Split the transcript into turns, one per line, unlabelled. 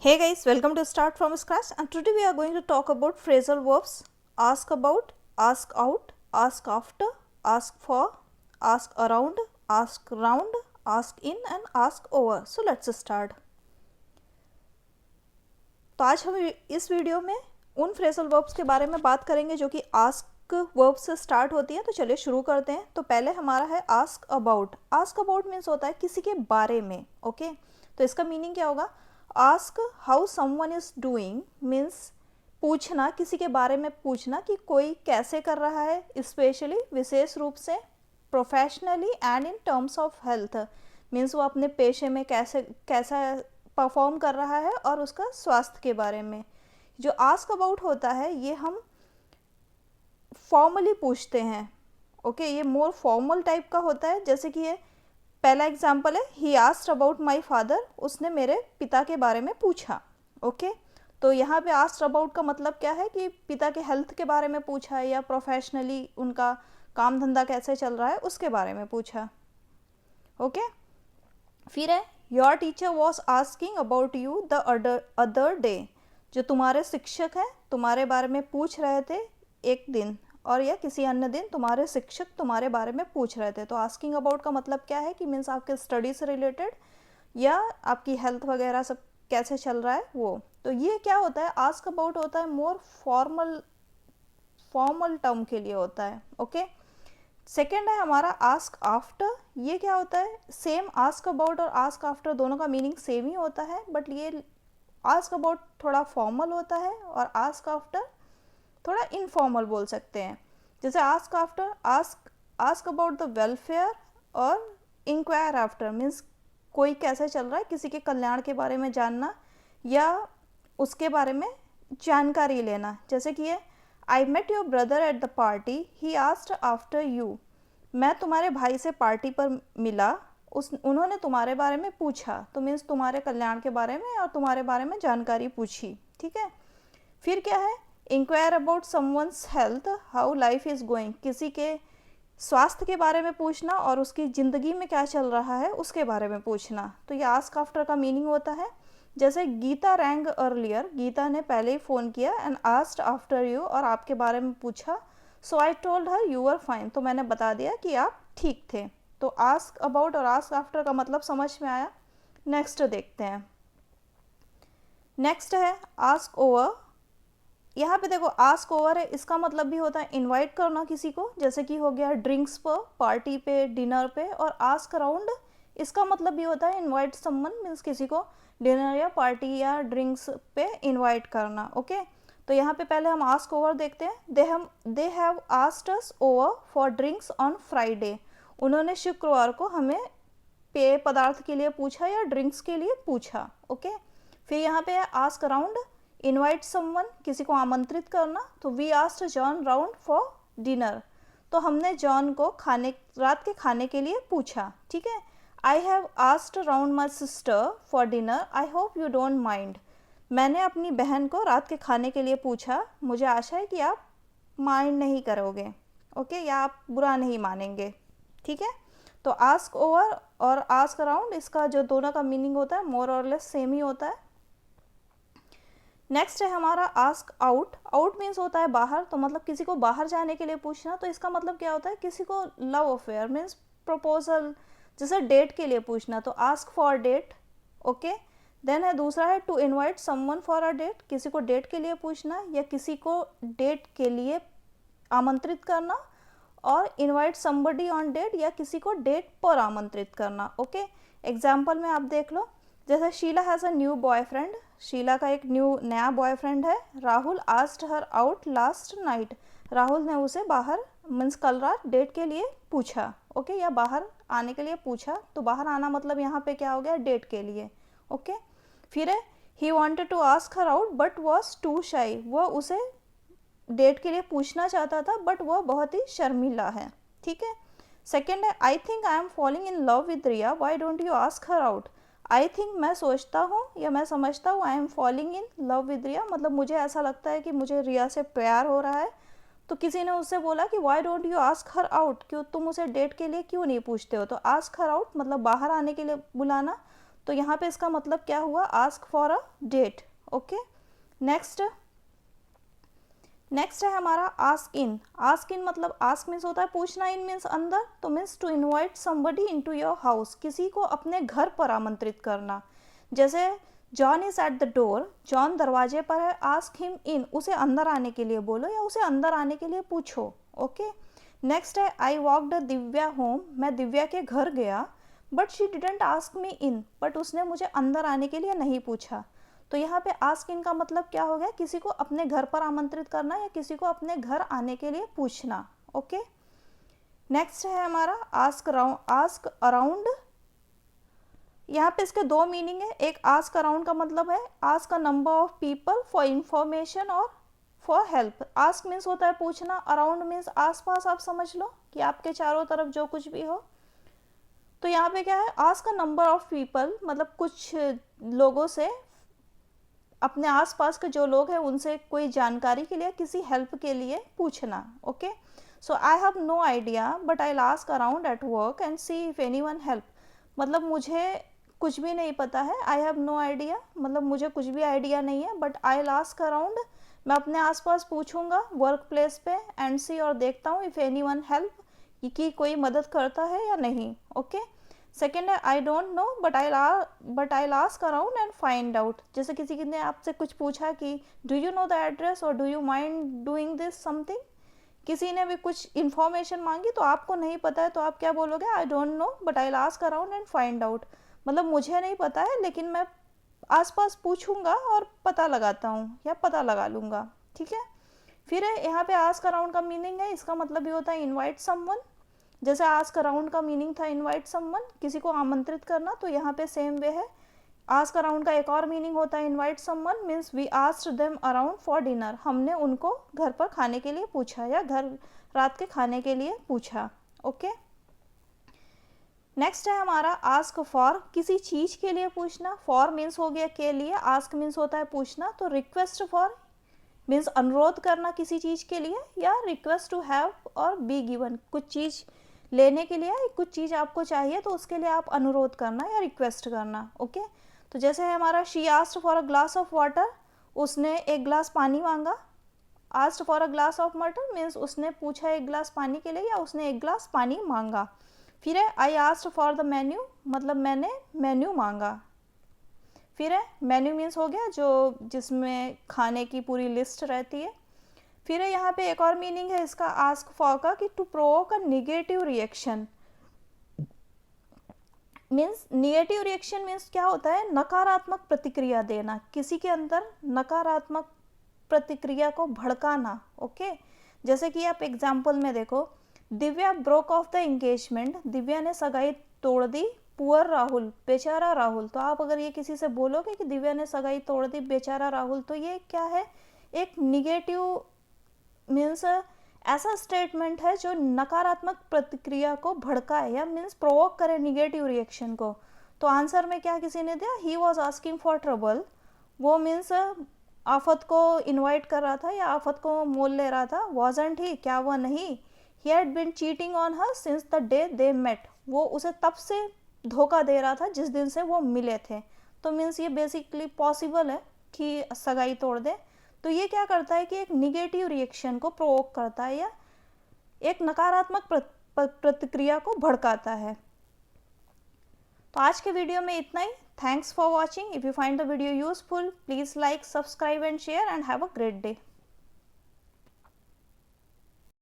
Hey guys, welcome to Start from Scratch, and today we are going to talk about phrasal verbs ask about, ask out, ask after, ask for, ask around, ask round, ask in and ask over. So let's start. तो आज हम इस video में उन phrasal verbs के बारे में बात करेंगे जो कि आस्क वर्ब से स्टार्ट होती है। तो चलिए शुरू करते हैं। तो पहले हमारा है ask about. Ask about means होता है किसी के बारे में। ओके, तो इसका मीनिंग क्या होगा? Ask how someone is doing means पूछना, किसी के बारे में पूछना कि कोई कैसे कर रहा है, स्पेशली विशेष रूप से professionally and in terms of health means वो अपने पेशे में कैसा परफॉर्म कर रहा है और उसका स्वास्थ्य के बारे में। जो आस्क अबाउट होता है ये हम फॉर्मली पूछते हैं। ओके, ये मोर फॉर्मल टाइप का होता है। जैसे कि ये पहला एग्जाम्पल है, he asked about my father, उसने मेरे पिता के बारे में पूछा। ओके, तो यहाँ पे आस्क्ड अबाउट का मतलब क्या है कि पिता के हेल्थ के बारे में पूछा या प्रोफेशनली उनका काम धंधा कैसे चल रहा है उसके बारे में पूछा। ओके, फिर है your teacher was asking about you the other day, जो तुम्हारे शिक्षक हैं तुम्हारे बारे में पूछ रहे थे एक दिन, और या किसी अन्य दिन तुम्हारे शिक्षक तुम्हारे बारे में पूछ रहे थे। तो आस्किंग अबाउट का मतलब क्या है कि मीन्स आपके स्टडी से रिलेटेड या आपकी हेल्थ वगैरह सब कैसे चल रहा है वो। तो ये क्या होता है, आस्क अबाउट होता है मोर फॉर्मल टर्म के लिए होता है। ओके, सेकेंड है हमारा आस्क आफ्टर। ये क्या होता है, सेम आस्क अबाउट और आस्क आफ्टर दोनों का मीनिंग सेम ही होता है, बट ये आस्क अबाउट थोड़ा फॉर्मल होता है और आस्क आफ्टर थोड़ा इनफॉर्मल बोल सकते हैं। जैसे ask after, ask about the welfare, और इंक्वायर आफ्टर मीन्स कोई कैसे चल रहा है, किसी के कल्याण के बारे में जानना या उसके बारे में जानकारी लेना। जैसे कि ये I met your brother at the party, he asked after you, मैं तुम्हारे भाई से पार्टी पर मिला, उन्होंने तुम्हारे बारे में पूछा। तो मीन्स तुम्हारे कल्याण के बारे में और तुम्हारे बारे में जानकारी पूछी। ठीक है, फिर क्या है, inquire about someone's health how life is going, किसी के स्वास्थ्य के बारे में पूछना और उसकी ज़िंदगी में क्या चल रहा है उसके बारे में पूछना। तो ये आस्क आफ्टर का मीनिंग होता है। जैसे गीता रैंग अर्लियर, गीता ने पहले ही फ़ोन किया एंड आस्क्ड आफ्टर यू, और आपके बारे में पूछा। So I told her you are fine, तो मैंने बता दिया कि आप ठीक थे। तो आस्क अबाउट और आस्क आफ्टर का मतलब समझ में आया। नेक्स्ट देखते हैं। नेक्स्ट है आस्क ओवर। यहाँ पे देखो आस्क ओवर है, इसका मतलब भी होता है इनवाइट करना किसी को, जैसे कि हो गया ड्रिंक्स पर, पार्टी पे, डिनर पे। और आस्क अराउंड, इसका मतलब भी होता है इनवाइट समवन मीन्स किसी को डिनर या पार्टी या ड्रिंक्स पे इनवाइट करना। ओके, तो यहाँ पे पहले हम आस्क ओवर देखते हैं। They have asked us over for drinks on Friday, उन्होंने शुक्रवार को हमें पेय पदार्थ के लिए पूछा या ड्रिंक्स के लिए पूछा। ओके, फिर यहाँ पे है आस्क अराउंड, इनवाइट समवन, किसी को आमंत्रित करना। तो we asked John round for dinner, तो हमने जॉन को रात के खाने के लिए पूछा। ठीक है, I have asked round my sister for dinner, I hope you don't mind, मैंने अपनी बहन को रात के खाने के लिए पूछा, मुझे आशा है कि आप माइंड नहीं करोगे। ओके, या आप बुरा नहीं मानेंगे। ठीक है, तो आस्क ओवर और आस्क अराउंड, इसका जो दोनों का मीनिंग होता है मोर और लेस सेम ही होता है। नेक्स्ट है हमारा आस्क आउट। आउट मीन्स होता है बाहर, तो मतलब किसी को बाहर जाने के लिए पूछना। तो इसका मतलब क्या होता है, किसी को लव अफेयर मीन्स प्रपोजल, जैसे डेट के लिए पूछना। तो ask for date. Okay, then है दूसरा है to invite someone for a date, किसी को डेट के लिए पूछना या किसी को डेट के लिए आमंत्रित करना। और इनवाइट समबडी ऑन डेट, या किसी को डेट पर आमंत्रित करना। ओके, एग्जाम्पल में आप देख लो, जैसे Sheela has a new boyfriend, Sheela का एक नया बॉयफ्रेंड है। Rahul asked her out last night, Rahul ने उसे बाहर मीन्स कल रात डेट के लिए पूछा। ओके, या बाहर आने के लिए पूछा। तो बाहर आना मतलब यहाँ पे क्या हो गया, डेट के लिए। ओके, फिर है he wanted to ask her out but was too shy, वह उसे डेट के लिए पूछना चाहता था बट वह बहुत ही शर्मीला है। ठीक है, सेकेंड है I think I am falling in love with Riya, why don't you ask her out, I think मैं सोचता हूँ या मैं समझता हूँ, I am falling in love with Riya मतलब मुझे ऐसा लगता है कि मुझे रिया से प्यार हो रहा है। तो किसी ने उससे बोला कि Y don't you ask her out, क्यों तुम उसे डेट के लिए क्यों नहीं पूछते हो। तो आस्क हर आउट मतलब बाहर आने के लिए बुलाना। तो यहाँ पे इसका मतलब क्या हुआ, ask for a date. Okay, next है हमारा आस्क इन। आस्क इन मतलब आस्क मीन्स होता है पूछना, इन मीन्स अंदर, तो means to invite somebody into your house, किसी को अपने घर पर आमंत्रित करना। जैसे John is at the door, John दरवाजे पर है, आस्क हिम इन, उसे अंदर आने के लिए बोलो या उसे अंदर आने के लिए पूछो। ओके, नेक्स्ट है आई वॉकड दिव्या होम, मैं दिव्या के घर गया, but she didn't ask me in, but उसने मुझे अंदर आने के लिए नहीं पूछा। तो यहाँ पे आस्क इन का मतलब क्या हो गया, किसी को अपने घर पर आमंत्रित करना या किसी को अपने घर आने के लिए पूछना। ओके, नेक्स्ट है हमारा आस्क अराउंड। यहाँ पे इसके दो मीनिंग है, एक आस्क अराउंड का मतलब है ask a number of people for information और फॉर हेल्प। आस्क मीन्स होता है पूछना, अराउंड मीन्स आसपास, आप समझ लो कि आपके चारों तरफ जो कुछ भी हो। तो यहाँ पे क्या है, ask a number of people मतलब कुछ लोगों से, अपने आसपास के जो लोग हैं उनसे कोई जानकारी के लिए, किसी हेल्प के लिए पूछना। Okay, so I have no idea but I ask around at work and see if anyone help, मतलब मुझे कुछ भी नहीं पता है, आई हैव नो आइडिया मतलब मुझे कुछ भी आइडिया नहीं है, बट आई आस्क अराउंड, मैं अपने आसपास पूछूंगा वर्क प्लेस पे, एंड सी और देखता हूँ इफ एनीवन हेल्प, कि कोई मदद करता है या नहीं। ओके, सेकेंड है I don't know but I ask around and find out. जैसे किसी ने आपसे कुछ पूछा कि do you know the address और do you mind doing this something, किसी ने भी कुछ इन्फॉर्मेशन मांगी तो आपको नहीं पता है तो आप क्या बोलोगे, आई don't know but I ask around and find out, मतलब मुझे नहीं पता है लेकिन मैं आसपास पूछूंगा और पता लगाता हूँ या पता लगा लूँगा। ठीक है, फिर है यहाँ पे आस्क अराउंड का मीनिंग है, इसका मतलब भी होता है इनवाइट समवन। जैसे आस्क अराउंड का मीनिंग था इनवाइट समवन, किसी को आमंत्रित करना, तो यहाँ पे सेम वे है। आस्क अराउंड का एक और मीनिंग होता है invite someone means we asked them around for dinner, हमने उनको घर पर खाने के लिए पूछा या घर रात के खाने के लिए पूछा। ओके, नेक्स्ट है हमारा आस्क फॉर, किसी चीज़ के लिए पूछना, फॉर मीन्स हो गया के लिए, आस्क मीन्स होता है पूछना, तो रिक्वेस्ट फॉर मीन्स अनुरोध करना किसी चीज़ के लिए, या रिक्वेस्ट टू हैव और बी गिवन, कुछ चीज़ लेने के लिए, कुछ चीज़ आपको चाहिए तो उसके लिए आप अनुरोध करना या रिक्वेस्ट करना। ओके, तो जैसे है हमारा she asked for a glass of water, उसने एक ग्लास पानी मांगा। Asked for a glass of water means उसने पूछा एक ग्लास पानी के लिए या उसने एक ग्लास पानी मांगा। फिर है I asked for the menu, मतलब मैंने मेन्यू मांगा। फिर है मेन्यू मीन्स हो गया जो जिसमें खाने की पूरी लिस्ट रहती है। फिर है यहाँ पे एक और मीनिंग है इसका आस्क फॉर का कि to provoke a negative reaction, means negative reaction means क्या होता है, नकारात्मक प्रतिक्रिया देना, किसी के अंदर नकारात्मक प्रतिक्रिया को भड़काना। ओके, जैसे कि आप एग्जाम्पल में देखो, Divya broke of the engagement, Divya ने सगाई तोड़ दी, पुअर राहुल, बेचारा राहुल। तो आप अगर ये किसी से बोलोगे कि दिव्या ने सगाई तोड़ दी, बेचारा राहुल, तो ये क्या है, एक निगेटिव मीन्स ऐसा स्टेटमेंट है जो नकारात्मक प्रतिक्रिया को भड़काए या मीन्स प्रोवोक करे निगेटिव रिएक्शन को। तो आंसर में क्या किसी ने दिया, he was asking for trouble, वो मीन्स आफत को इनवाइट कर रहा था या आफत को मोल ले रहा था। वॉजंट ही, क्या वह नहीं, he had been cheating on her since the day they met, वो उसे तब से धोखा दे रहा था जिस दिन से वो मिले थे। तो मीन्स ये बेसिकली पॉसिबल है कि सगाई तोड़ दे। तो ये क्या करता है कि एक निगेटिव रिएक्शन को प्रोवोक करता है या एक नकारात्मक प्रतिक्रिया को भड़काता है। तो आज के वीडियो में इतना ही। Thanks for watching. If you find the video useful please like, subscribe and share and have a great day.